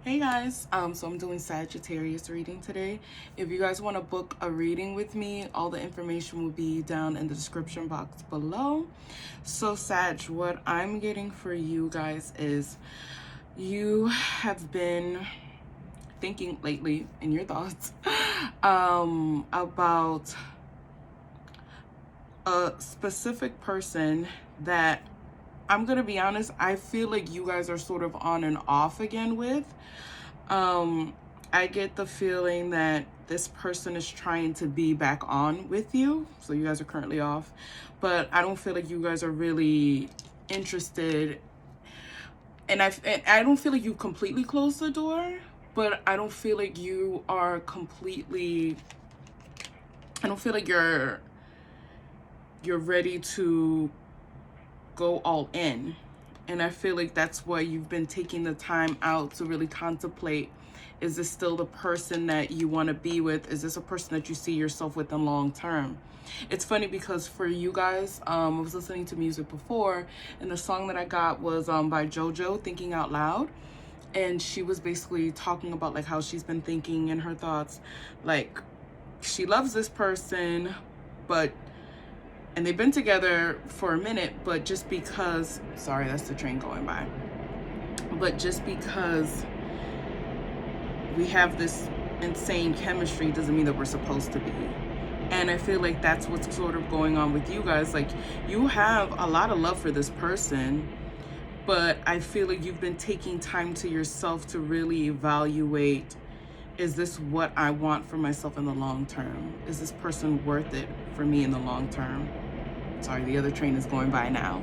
Hey guys, so I'm doing Sagittarius reading today. If you guys want to book a reading with me, all the information will be down in the description box below. So Sag, what I'm getting for you guys is you have been thinking lately in your thoughts about a specific person that I'm gonna be honest, I feel like you guys are sort of on and off again with. I get the feeling that this person is trying to be back on with you. So you guys are currently off, but I don't feel like you guys are really interested. And I don't feel like you completely closed the door, but I don't feel like you are completely, I don't feel like you're ready to go all in. And I feel like that's why you've been taking the time out to really contemplate, is this still the person that you want to be with? Is this a person that you see yourself with in long term? It's funny because for you guys, I was listening to music before, and the song that I got was by JoJo, Thinking Out Loud. And she was basically talking about like how she's been thinking in her thoughts, like she loves this person, and they've been together for a minute, but just because, sorry, that's the train going by. But just because we have this insane chemistry doesn't mean that we're supposed to be. And I feel like that's what's sort of going on with you guys. Like, you have a lot of love for this person, but I feel like you've been taking time to yourself to really evaluate, is this what I want for myself in the long term? Is this person worth it for me in the long term? Sorry, the other train is going by now.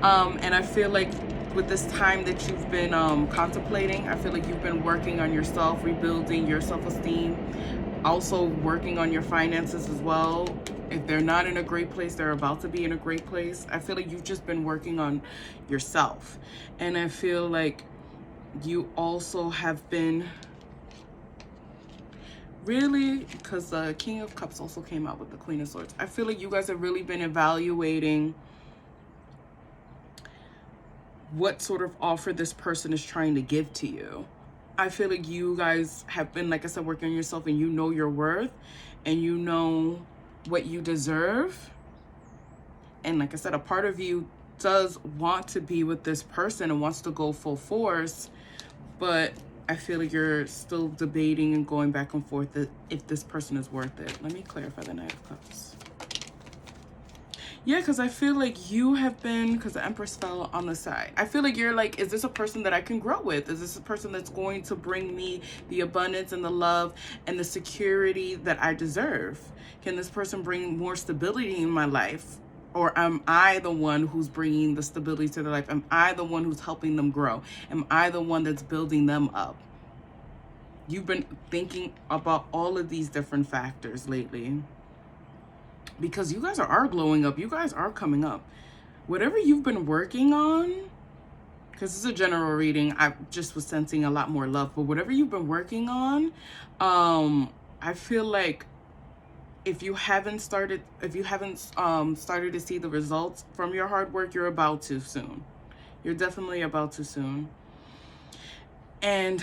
And I feel like with this time that you've been contemplating, I feel like you've been working on yourself, rebuilding your self-esteem, also working on your finances as well. If they're not in a great place, they're about to be in a great place. I feel like you've just been working on yourself. And I feel like you also have been really, because the King of Cups also came out with the Queen of Swords. I feel like you guys have really been evaluating what sort of offer this person is trying to give to you. I feel like you guys have been, like I said, working on yourself, and you know your worth and you know what you deserve. And like I said, a part of you does want to be with this person and wants to go full force, but I feel like you're still debating and going back and forth if this person is worth it. Let me clarify the Knight of Cups. Yeah, because I feel like you have been, because the Empress fell on the side. I feel like you're like, is this a person that I can grow with? Is this a person that's going to bring me the abundance and the love and the security that I deserve? Can this person bring more stability in my life? Or am I the one who's bringing the stability to their life? Am I the one who's helping them grow? Am I the one that's building them up? You've been thinking about all of these different factors lately, because you guys are glowing up. You guys are coming up. Whatever you've been working on, because it's a general reading, I just was sensing a lot more love, but whatever you've been working on, I feel like if you haven't started to see the results from your hard work, you're about to soon. You're definitely about to soon. And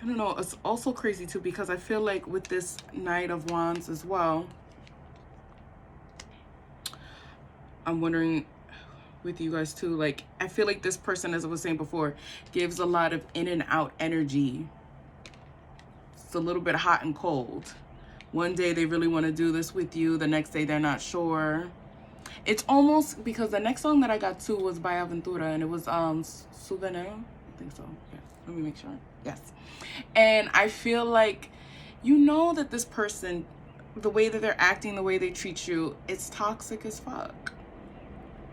I don't know, it's also crazy too, because I feel like with this Knight of Wands as well, I'm wondering with you guys too, like, I feel like this person, as I was saying before, gives a lot of in and out energy. It's a little bit hot and cold. One day they really want to do this with you, the next day they're not sure. It's almost, because the next song that I got too was by Aventura, and it was Souvenir. I think so. Yeah. Let me make sure. Yes. And I feel like, you know, that this person, the way that they're acting, the way they treat you, it's toxic as fuck.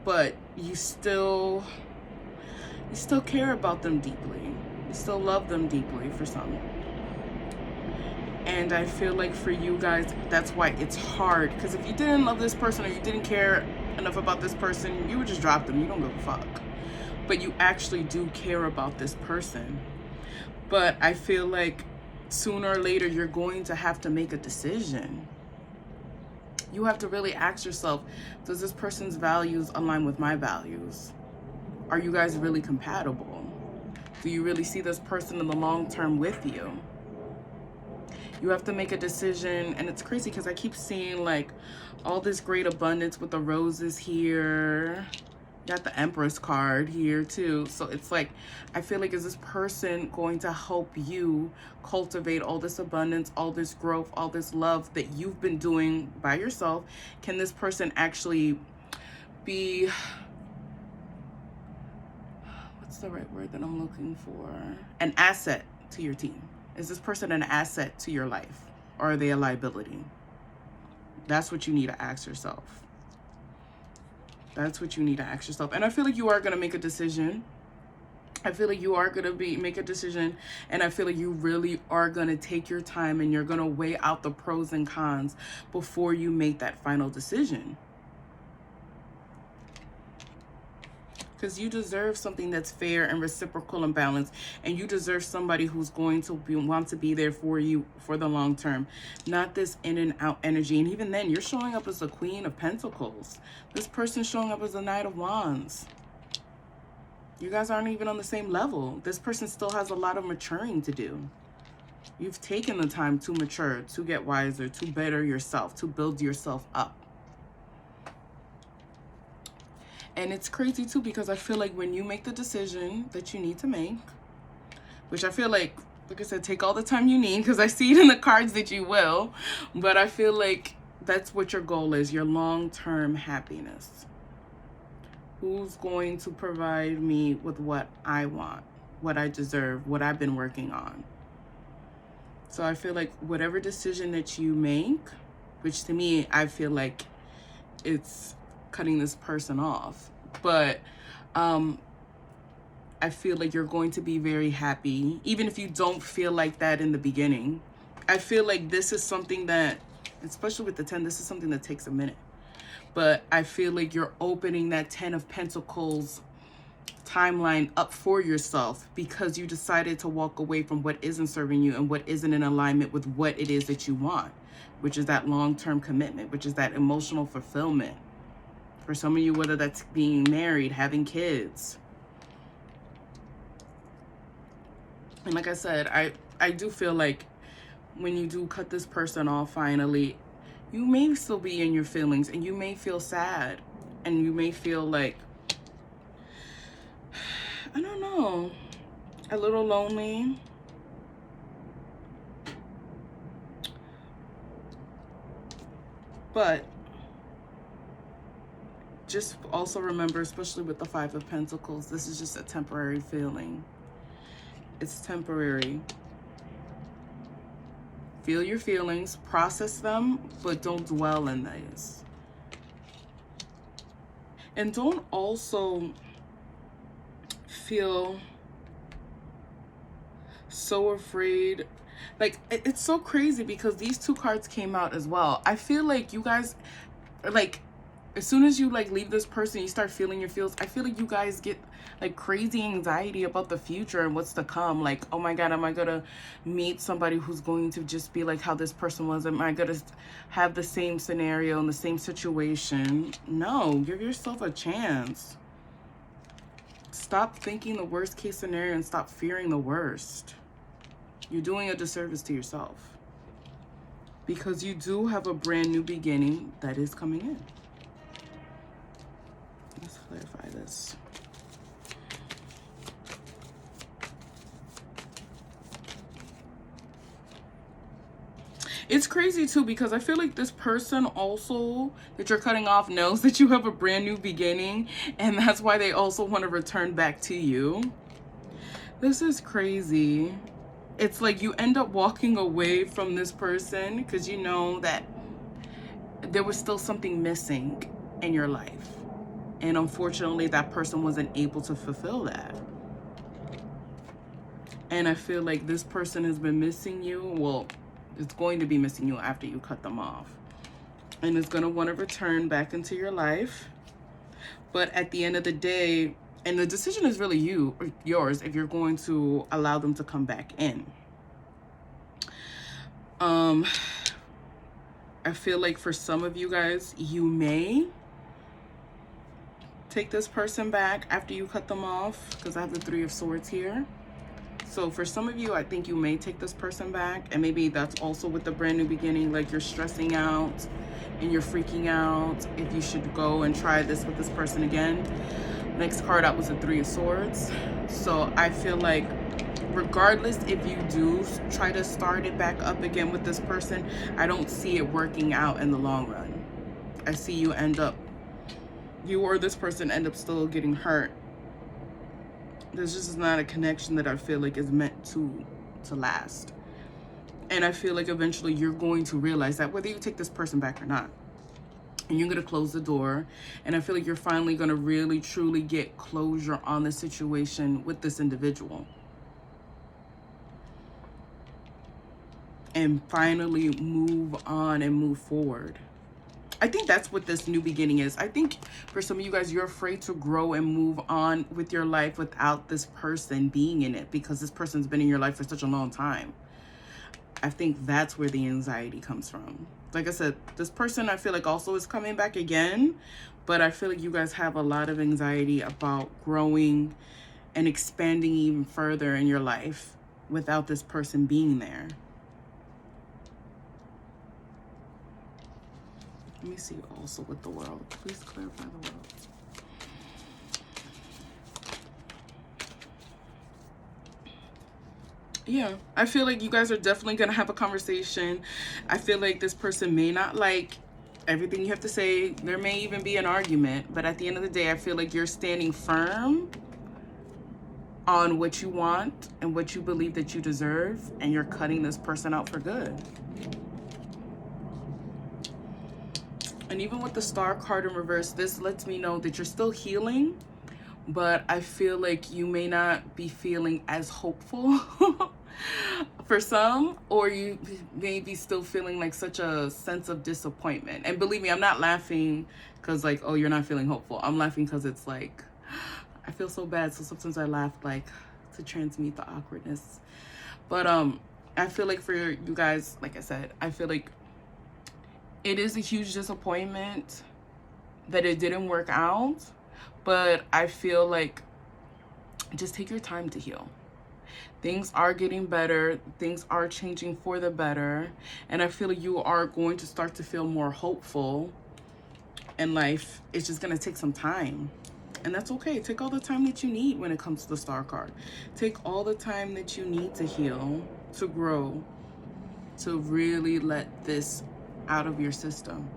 But you still care about them deeply. You still love them deeply for some. And I feel like for you guys, that's why it's hard. Because if you didn't love this person, or you didn't care enough about this person, you would just drop them. You don't give a fuck. But you actually do care about this person. But I feel like sooner or later, you're going to have to make a decision. You have to really ask yourself, does this person's values align with my values? Are you guys really compatible? Do you really see this person in the long term with you? You have to make a decision, and it's crazy because I keep seeing like all this great abundance with the roses here. You got the Empress card here too. So it's like, I feel like, is this person going to help you cultivate all this abundance, all this growth, all this love that you've been doing by yourself? Can this person actually be, what's the right word that I'm looking for? An asset to your team. Is this person an asset to your life, or are they a liability? That's what you need to ask yourself. That's what you need to ask yourself. And I feel like you are going to make a decision. I feel like you are going to make a decision. And I feel like you really are going to take your time and you're going to weigh out the pros and cons before you make that final decision. Because you deserve something that's fair and reciprocal and balanced. And you deserve somebody who's going to want to be there for you for the long term. Not this in and out energy. And even then, you're showing up as the Queen of Pentacles. This person's showing up as the Knight of Wands. You guys aren't even on the same level. This person still has a lot of maturing to do. You've taken the time to mature, to get wiser, to better yourself, to build yourself up. And it's crazy too, because I feel like when you make the decision that you need to make, which I feel like I said, take all the time you need, because I see it in the cards that you will, but I feel like that's what your goal is, your long-term happiness. Who's going to provide me with what I want, what I deserve, what I've been working on? So I feel like whatever decision that you make, which to me, I feel like it's cutting this person off, but I feel like you're going to be very happy, even if you don't feel like that in the beginning. I feel like this is something that, especially with the 10, this is something that takes a minute. But I feel like you're opening that 10 of Pentacles timeline up for yourself because you decided to walk away from what isn't serving you and what isn't in alignment with what it is that you want, which is that long-term commitment, which is that emotional fulfillment. For some of you, whether that's being married, having kids. And like I said, I do feel like when you do cut this person off finally, you may still be in your feelings and you may feel sad and you may feel like, I don't know, a little lonely. But just also remember, especially with the 5 of Pentacles, this is just a temporary feeling. It's temporary. Feel your feelings, process them, but don't dwell in these. And don't also feel so afraid. Like, it's so crazy because these 2 cards came out as well. I feel like you guys, like, as soon as you like leave this person, you start feeling your feels. I feel like you guys get like crazy anxiety about the future and what's to come. Like, oh my God, am I gonna meet somebody who's going to just be like how this person was? Am I gonna have the same scenario and the same situation? No, give yourself a chance. Stop thinking the worst case scenario and stop fearing the worst. You're doing a disservice to yourself because you do have a brand new beginning that is coming in. Let's clarify this. It's crazy too because I feel like this person also that you're cutting off knows that you have a brand new beginning, and that's why they also want to return back to you. This is crazy. It's like you end up walking away from this person because you know that there was still something missing in your life. And unfortunately, that person wasn't able to fulfill that. And I feel like this person has been missing you. Well, it's going to be missing you after you cut them off. And it's going to want to return back into your life. But at the end of the day, and the decision is really yours if you're going to allow them to come back in. I feel like for some of you guys, you may take this person back after you cut them off, because I have the 3 of Swords here. So for some of you, I think you may take this person back, and maybe that's also with the brand new beginning, like you're stressing out and you're freaking out if you should go and try this with this person again. Next card out was the Three of Swords. So I feel like regardless if you do try to start it back up again with this person, I don't see it working out in the long run. I see you or this person end up still getting hurt. There's just not a connection that I feel like is meant to last. And I feel like eventually you're going to realize that whether you take this person back or not. And you're going to close the door. And I feel like you're finally going to really, truly get closure on the situation with this individual. And finally move on and move forward. I think that's what this new beginning is. I think for some of you guys, you're afraid to grow and move on with your life without this person being in it, because this person's been in your life for such a long time. I think that's where the anxiety comes from. Like I said, this person I feel like also is coming back again, but I feel like you guys have a lot of anxiety about growing and expanding even further in your life without this person being there. Let me see also with the World. Please clarify the World. Yeah, I feel like you guys are definitely going to have a conversation. I feel like this person may not like everything you have to say. There may even be an argument. But at the end of the day, I feel like you're standing firm on what you want and what you believe that you deserve. And you're cutting this person out for good. And even with the Star card in reverse, this lets me know that you're still healing, but I feel like you may not be feeling as hopeful for some, or you may be still feeling like such a sense of disappointment. And believe me, I'm not laughing because like, oh, you're not feeling hopeful. I'm laughing because it's like, I feel so bad. So sometimes I laugh like to transmute the awkwardness. But I feel like for you guys, like I said, I feel like it is a huge disappointment that it didn't work out, but I feel like just take your time to heal. Things are getting better. Things are changing for the better. And I feel like you are going to start to feel more hopeful in life. It's just going to take some time. And that's okay. Take all the time that you need when it comes to the Star card. Take all the time that you need to heal, to grow, to really let this out of your system.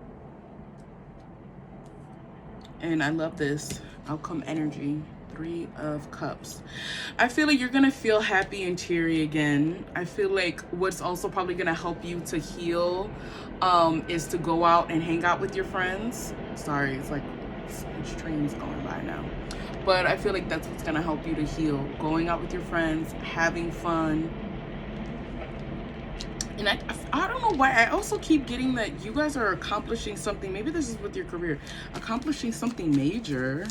And I love this outcome energy, 3 of Cups. I feel like you're gonna feel happy and cheery again. I feel like what's also probably gonna help you to heal is to go out and hang out with your friends. Sorry, it's like huge trains going by now. But I feel like that's what's gonna help you to heal. Going out with your friends, having fun. And I don't know why, I also keep getting that you guys are accomplishing something. Maybe this is with your career. Accomplishing something major.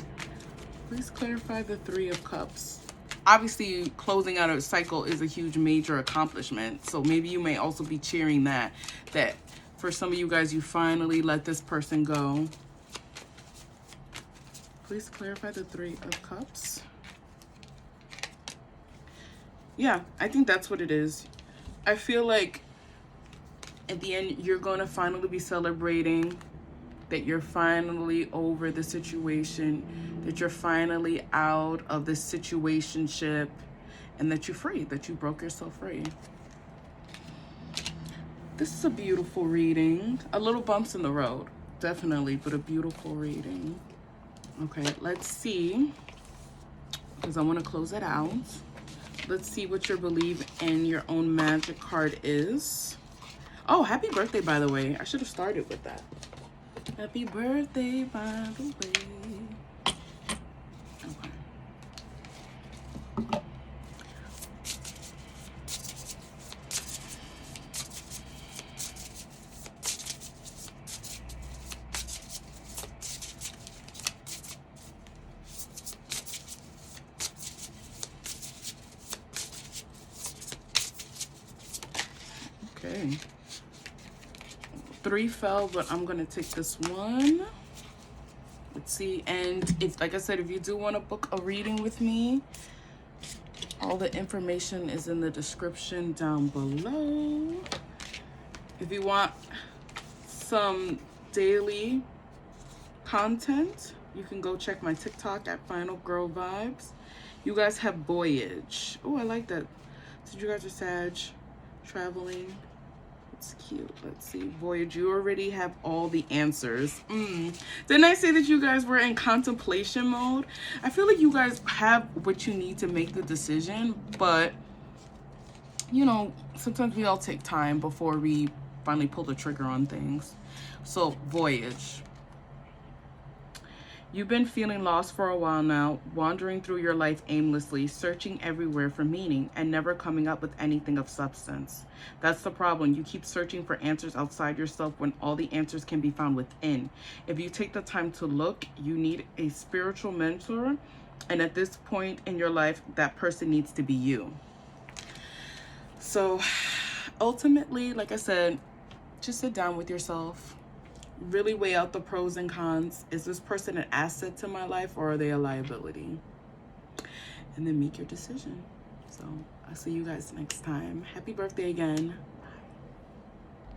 Please clarify the 3 of Cups. Obviously, closing out a cycle is a huge major accomplishment. So maybe you may also be cheering that for some of you guys, you finally let this person go. Please clarify the 3 of Cups. Yeah, I think that's what it is. I feel like at the end, you're going to finally be celebrating that you're finally over the situation, that you're finally out of this situationship, and that you're free, that you broke yourself free. This is a beautiful reading. A little bumps in the road, definitely, but a beautiful reading. Okay, let's see, because I want to close it out. Let's see what your believe in your own magic card is. Oh, happy birthday, by the way. I should have started with that. Happy birthday, by the way. Okay. Okay. 3 fell, but I'm gonna take this one. Let's see. And if, like I said, if you do want to book a reading with me, All the information is in the description down below. If you want some daily content, you can go check my TikTok at finalgirlvibes. You guys have Voyage. Oh, I like that. So you guys are Sag, traveling. It's cute. Let's see. Voyage, you already have all the answers. Didn't I say that you guys were in contemplation mode? I feel like you guys have what you need to make the decision, but you know, sometimes we all take time before we finally pull the trigger on things. So, Voyage. You've been feeling lost for a while now, wandering through your life aimlessly, searching everywhere for meaning and never coming up with anything of substance. That's the problem. You keep searching for answers outside yourself when all the answers can be found within. If you take the time to look, you need a spiritual mentor, and at this point in your life, that person needs to be you. So, ultimately, like I said, just sit down with yourself. Really weigh out the pros and cons. Is this person an asset to my life or are they a liability? And then make your decision. So I'll see you guys next time. Happy birthday again.